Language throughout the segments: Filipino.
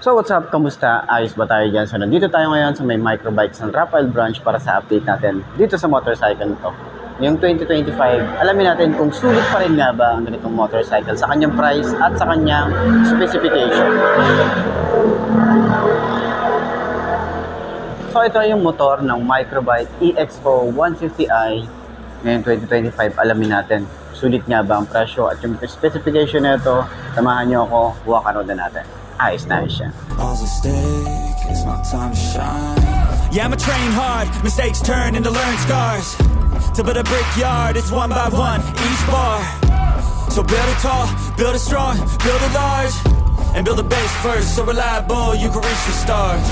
So what's up, kamusta? Ayos ba tayo dyan? So nandito tayo ngayon sa may microbikes ng Rafael branch para sa update natin dito sa motorcycle nito. Yung 2025, alamin natin kung sulit pa rin nga ba ang ganitong motorcycle sa kanyang price at sa kanyang specification. So ito yung motor ng Microbike EXO 150i ngayon 2025. Alamin natin, sulit nga ba ang presyo at yung specification nito. Samahan nyo ako, buwak na natin. Ayos na siya. Yeah, I'ma train hard, mistakes turn into learned scars. To build a brickyard, it's one by one, each bar. So build it tall, build it strong, build it large. And build a base first, so reliable you can reach the stars.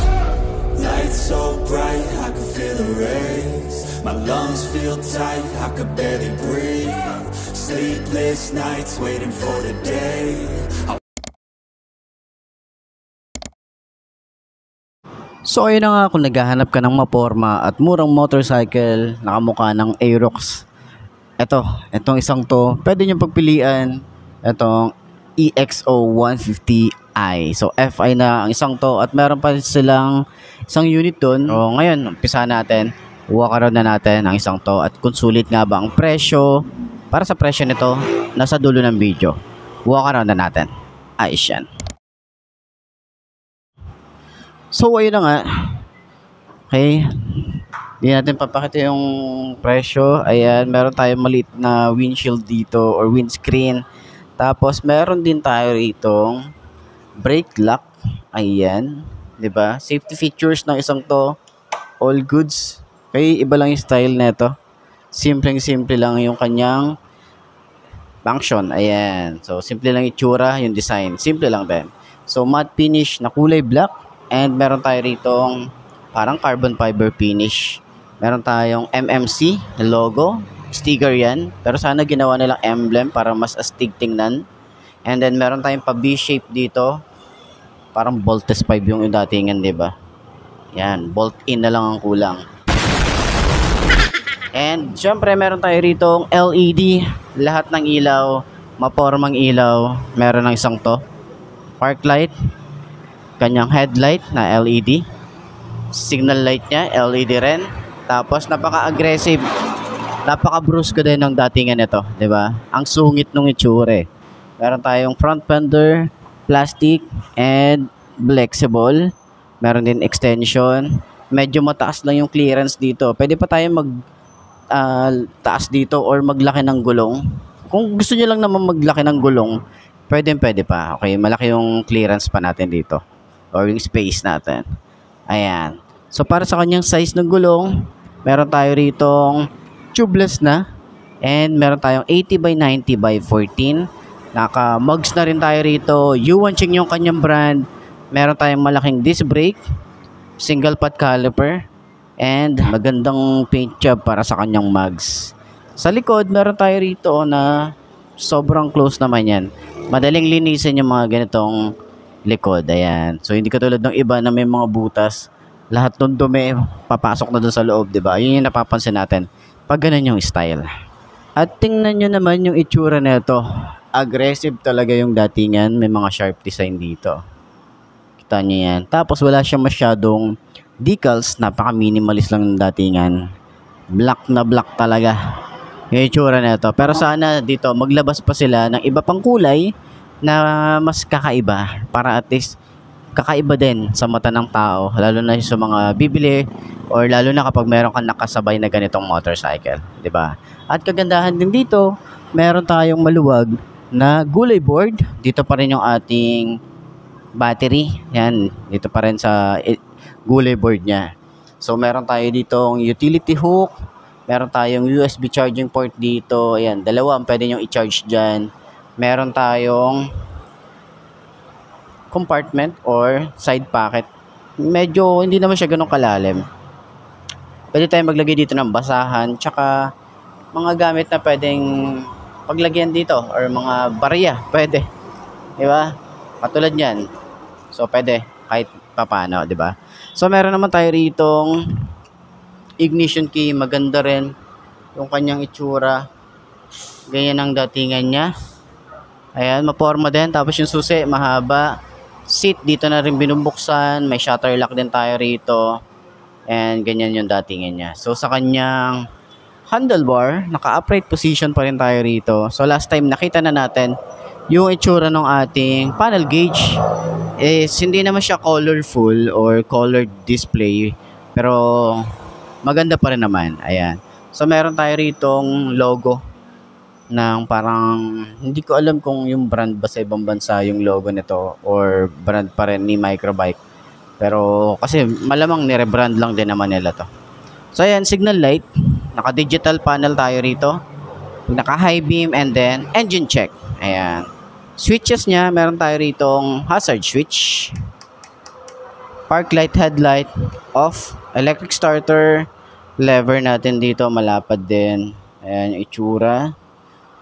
Lights so bright, I can feel the rays. My lungs feel tight, I could barely breathe. Sleepless nights waiting for the day. So ayun na nga, kung naghahanap ka ng maporma at murang motorcycle na kamukha ng Aerox, itong isang to, pwede nyo pagpilian itong EXO 150i. So FI na ang isang to at meron pa silang isang unit dun. So ngayon, umpisa natin, walk around na natin ang isang to at kung sulit nga ba ang presyo. Para sa presyo nito, nasa dulo ng video. Walk around na natin. Ayos yan. So ayun na nga. Okay. Hindi natin papakita yung presyo. Ayan, meron tayong maliit na windshield dito or windscreen. Tapos meron din tayo rito brake lock. Ayan, 'di ba? Safety features ng isang to, all goods. Okay, iba lang yung style nito. Simpleng-simple lang yung kanyang function. Ayan. So simple lang itsura, yung design. Simple lang din. So matte finish na kulay black. And meron tayo ritong parang carbon fiber finish. Meron tayong MMC na logo. Sticker yan. Pero sana ginawa nilang emblem para mas astig tingnan. And then meron tayong pa B-shape dito. Parang Voltes 5 yung datingan, diba? Yan. Bolt in na lang ang kulang. And syempre meron tayo ritong LED. Lahat ng ilaw, mapormang ilaw. Meron ng isang to. Park light. Kanyang headlight na LED, signal light niya LED rin. Tapos napaka-aggressive, napaka-brusque din ng datingan nito, 'di ba? Ang sungit nung itsura. Meron tayong front fender, plastic and flexible. Meron din extension. Medyo mataas lang yung clearance dito. Pwede pa tayong taas dito or maglaki ng gulong. Kung gusto niyo lang naman maglaki ng gulong, pwede pa. Okay, malaki yung clearance pa natin dito. Or yung space natin. Ayan. So para sa kanyang size ng gulong, meron tayo ritong tubeless na. And meron tayong 80 by 90 by 14. Naka-mugs na rin tayo rito. Yuanqing yung kanyang brand. Meron tayong malaking disc brake. Single pot caliper. And magandang paint job para sa kanyang mugs. Sa likod, meron tayo rito na sobrang close naman yan. Madaling linisin yung mga ganitong likod. Ayan. So hindi katulad ng iba na may mga butas. Lahat ng dumi papasok na dun sa loob, 'di ba? Yun yung napapansin natin pag ganun yung style. At tingnan nyo naman yung itsura nito. Aggressive talaga yung datingan. May mga sharp design dito. Kita nyo yan. Tapos wala siya masyadong decals. Napaka-minimalist lang ng datingan. Black na black talaga yung itsura nito. Pero sana dito maglabas pa sila ng iba pang kulay na mas kakaiba para at least kakaiba din sa mata ng tao, lalo na sa mga bibili or lalo na kapag meron kang nakasabay na ganitong motorcycle, 'di ba? At kagandahan din dito, meron tayong maluwag na gulay board. Dito pa rin yung ating battery. Yan, dito pa rin sa gulay board niya. So meron tayo ditong utility hook, meron tayong USB charging port dito. Ayan, dalawa ang pwede nyo i-charge dyan. Meron tayong compartment or side pocket. Medyo hindi naman siya ganun kalalim. Pwede tayong maglagay dito ng basahan, tsaka mga gamit na pwedeng paglagyan dito or mga barya, pwede. 'Di ba? Katulad niyan. So pwede kahit papaano, 'di ba? So meron naman tayo ritong ignition key, maganda rin yung kanyang itsura. Ganyan ang datingan niya. Ayan, maporma din. Tapos yung susi, mahaba. Seat dito na rin binubuksan, may shutter lock din tayo rito. And ganyan yung datingin niya. So sa kanyang handlebar, naka-upright position pa rin tayo rito. So last time nakita na natin yung itsura ng ating panel gauge is hindi naman siya colorful or colored display, pero maganda pa rin naman. Ayan. So meron tayo ritong logo ng parang, hindi ko alam kung yung brand ba sa ibang bansa yung logo nito or brand pa rin ni Microbike. Pero kasi malamang ni-rebrand lang din naman nila to. So ayan, signal light. Naka-digital panel tayo rito. Naka-high beam and then engine check. Ayan. Switches niya, meron tayo ritong hazard switch. Park light, headlight, off. Electric starter. Lever natin dito, malapad din. Ayan yung itsura.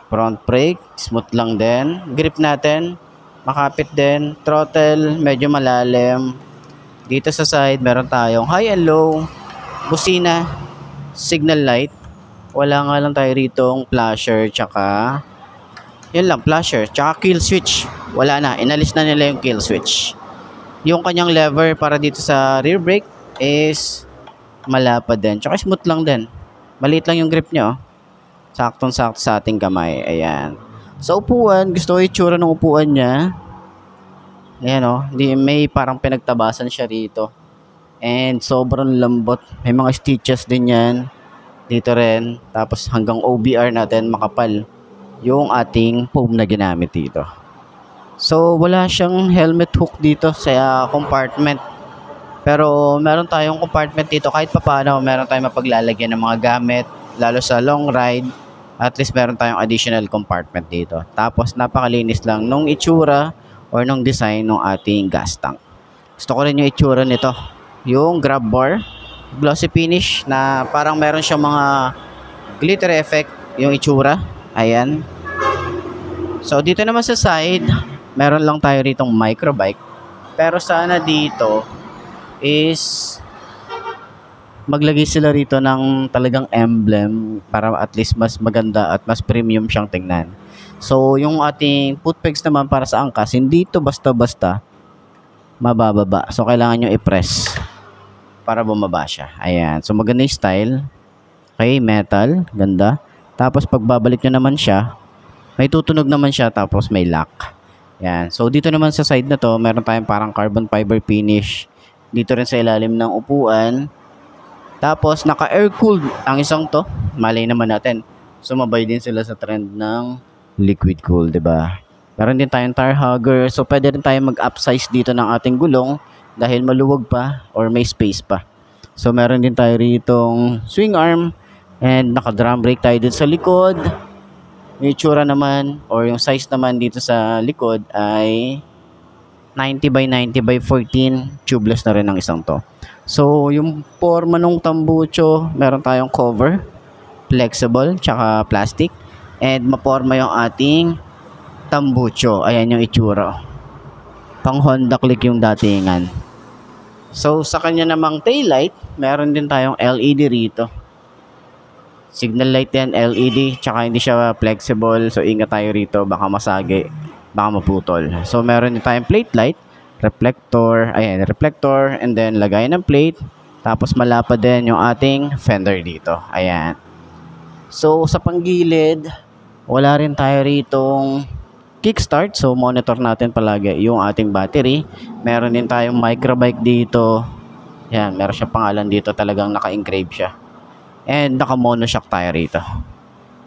Front brake, smooth lang din. Grip natin, makapit din. Throttle, medyo malalim. Dito sa side, meron tayong high and low. Busina, signal light. Wala nga lang tayo ritong flasher, tsaka yun lang, flasher, tsaka kill switch. Wala na, inalis na nila yung kill switch. Yung kanyang lever para dito sa rear brake is malapad din. Tsaka smooth lang din. Maliit lang yung grip nyo. Saktong-sakto sa ating kamay. Ayan. Sa upuan, gusto ko yung itsura ng upuan niya. Ayan o. May parang pinagtabasan siya rito. And sobrang lambot. May mga stitches din yan. Dito rin. Tapos hanggang OBR natin makapal yung ating foam na ginamit dito. So wala siyang helmet hook dito sa compartment. Pero meron tayong compartment dito kahit papaano. Meron tayong mapaglalagyan ng mga gamit. Lalo sa long ride. At least meron tayong additional compartment dito. Tapos napakalinis lang nung itsura or nung design ng ating gas tank. Gusto ko rin yung itsura nito. Yung grab bar, glossy finish na parang meron siyang mga glitter effect yung itsura. Ayan. So dito naman sa side, meron lang tayo ritong Microbike. Pero sana dito is maglagay sila rito ng talagang emblem para at least mas maganda at mas premium siyang tingnan. So, yung ating foot pegs naman para sa angkas, hindi ito basta-basta mabababa. So, kailangan nyo i-press para bumaba siya. Ayan. So, maganda yung style. Okay, metal. Ganda. Tapos, pagbabalik nyo naman siya, may tutunog naman siya tapos may lock. Ayan. So, dito naman sa side na to, meron tayong parang carbon fiber finish. Dito rin sa ilalim ng upuan. Tapos, naka-air-cooled ang isang to. Malay naman natin. Sumabay din sila sa trend ng liquid cool, diba? Meron din tayong tire hugger. So, pwede rin tayong mag-upsize dito ng ating gulong dahil maluwag pa or may space pa. So, meron din tayo ritong swing arm and naka-drum brake tayo dito sa likod. Yung itsura naman or yung size naman dito sa likod ay 90 by 90 by 14. Tubeless na rin ang isang to. So, yung forma ng tambucho, meron tayong cover, flexible, tsaka plastic. And maporma yung ating tambucho. Ayan yung itsura. Pang Honda Click yung datingan. So, sa kanya namang taillight, meron din tayong LED rito. Signal light yan, LED, tsaka hindi siya flexible. So, ingat tayo rito, baka masagi, baka maputol. So, meron din tayong plate light. Reflector, ayan, reflector, and then lagay ng plate, tapos malapad din yung ating fender dito, ayan. So, sa panggilid, wala rin tayo ritong kickstart, so monitor natin palagi yung ating battery. Meron din tayong Microbike dito, ayan, meron siya pangalan dito, talagang naka-engrave siya. And naka-monoshock tayo rito,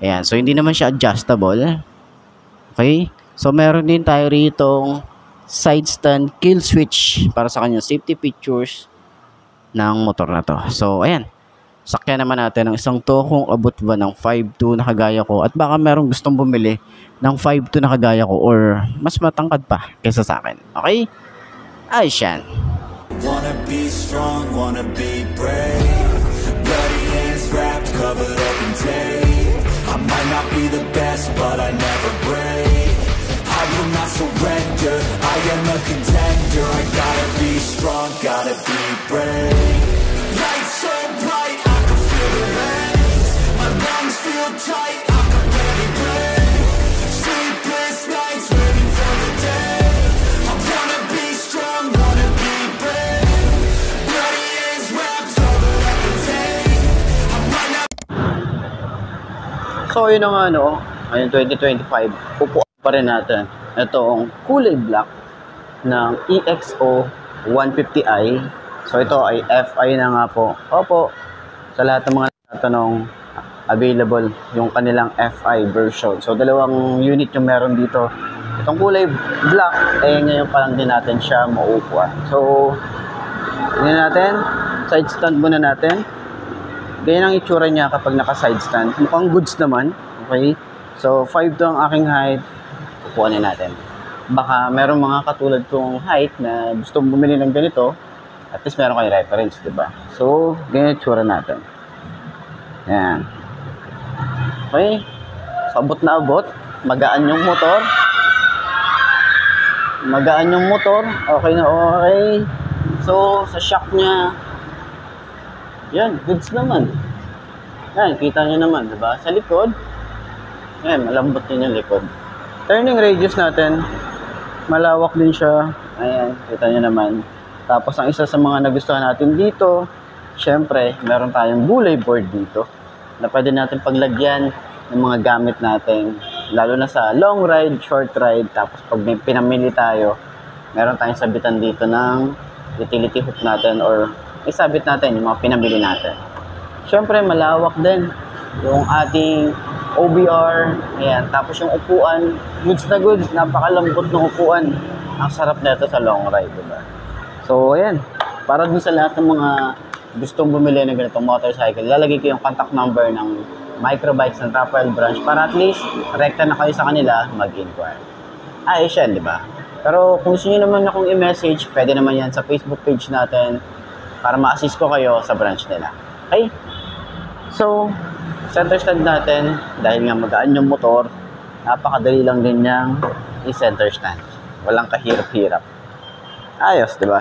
ayan, so hindi naman siya adjustable. Okay, so meron din tayo ritong side stand kill switch para sa kanyang safety features ng motor na to. So, ayan. Sakyan naman natin ang isang to kung abot ba ng 5'2" na kagaya ko at baka merong gustong bumili ng 5'2" na kagaya ko or mas matangkad pa kaysa sa akin. Okay? Ayos yan. Wanna be strong, wanna be brave. Bloody hands wrapped, covered up in tape. I might not be the best, but I never break. I will not surrender, I am a contender. I gotta be strong, gotta be brave. Lights so bright, I can feel the rays. My lungs feel tight, I can barely breathe. Sleepless nights, waiting for the day. I wanna be strong. So yun na nga no, ngayon 2025, upuan pa rin natin itong kulay black ng EXO 150i. So ito ay FI na nga po. Opo, sa lahat ng mga tatanong, available yung kanilang FI version. So dalawang unit yung meron dito. Itong kulay black, ngayon pa lang din natin siya mauupuan. So, yun natin, side stand muna natin. Ganyan ang itsura niya kapag naka-side stand. Mukhang goods naman. Okay? So, 5 to ang aking height. Upuanin natin. Baka meron mga katulad kong height na gusto bumili ng ganito. At least meron kayong reference, diba? So, ganyan itsura natin. Yan. Okay? So, abot na abot. Magaan yung motor. Magaan yung motor. Okay na okay. So, sa shock niya, yan, goods naman. Yan, kita nyo naman, diba? Sa likod, yan, malambot din yung likod. Turning radius natin, malawak din siya. Ayan, kita nyo naman. Tapos, ang isa sa mga nagustuhan natin dito, syempre, meron tayong gulay board dito na pwede natin paglagyan ng mga gamit natin. Lalo na sa long ride, short ride, tapos pag may pinamili tayo, meron tayong sabitan dito ng utility hook natin or isabit natin yung mga pinamili natin. Siyempre, malawak din yung ating OBR. Ayan. Tapos yung upuan, goods na goods. Napakalambot ng upuan. Ang sarap nito sa long ride, diba? So, ayan. Para dun sa lahat ng mga gustong bumili ng ganitong motorcycle, lalagay ko yung contact number ng Microbikes ng Rafael Branch para at least rekta na kayo sa kanila mag-inquire. Ayos yan, diba? Pero kung gusto nyo naman akong i-message, pwede naman yan sa Facebook page natin para ma-assist ko kayo sa branch nila. Okay? So, center stand natin, dahil nga magaan yung motor, napakadali lang din niyang i-center stand. Walang kahirap-hirap. Ayos, di ba?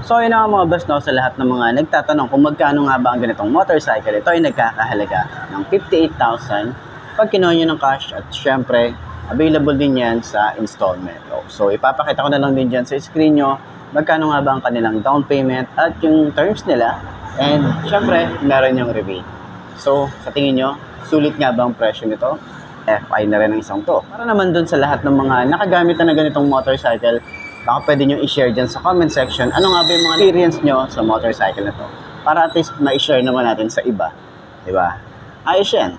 So, yun na mga best no, sa lahat ng mga nagtatanong kung magkano nga ba ang ganitong motorcycle. Ito ay nagkakahalaga ng 58,000 pag kinuha nyo ng cash at syempre, available din yan sa installment. So, ipapakita ko na lang din dyan sa screen nyo magkano nga ba ang kanilang down payment at yung terms nila. And, syempre, meron yung rebate. So, sa tingin nyo, sulit nga ba ang presyo nito? FI na rin ang isang to. Para naman dun sa lahat ng mga nakagamit na ganitong motorcycle, baka pwede nyo i-share dyan sa comment section ano nga ba yung mga experience nyo sa motorcycle na to. Para at least ma-share naman natin sa iba. Diba? Ayos yan.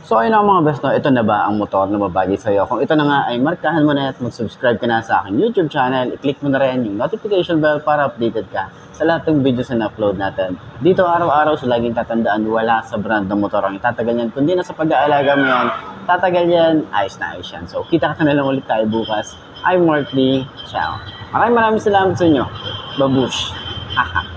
So, ayun na mga best no, ito na ba ang motor na mabagay sa'yo? Kung ito na nga ay markahan mo na at mag-subscribe ka na sa aking YouTube channel, i-click mo na rin yung notification bell para updated ka sa lahat ng videos na na-upload natin. Dito araw-araw sa laging tatandaan, wala sa brand ng motor ang itatagal yan. Kundi na sa pag-aalaga mo yan, tatagal yan, ayos na ayos yan. So, kita ka na lang ulit tayo bukas. I'm Mark Lee. Ciao. Maraming salamat sa inyo. Babush. Haha.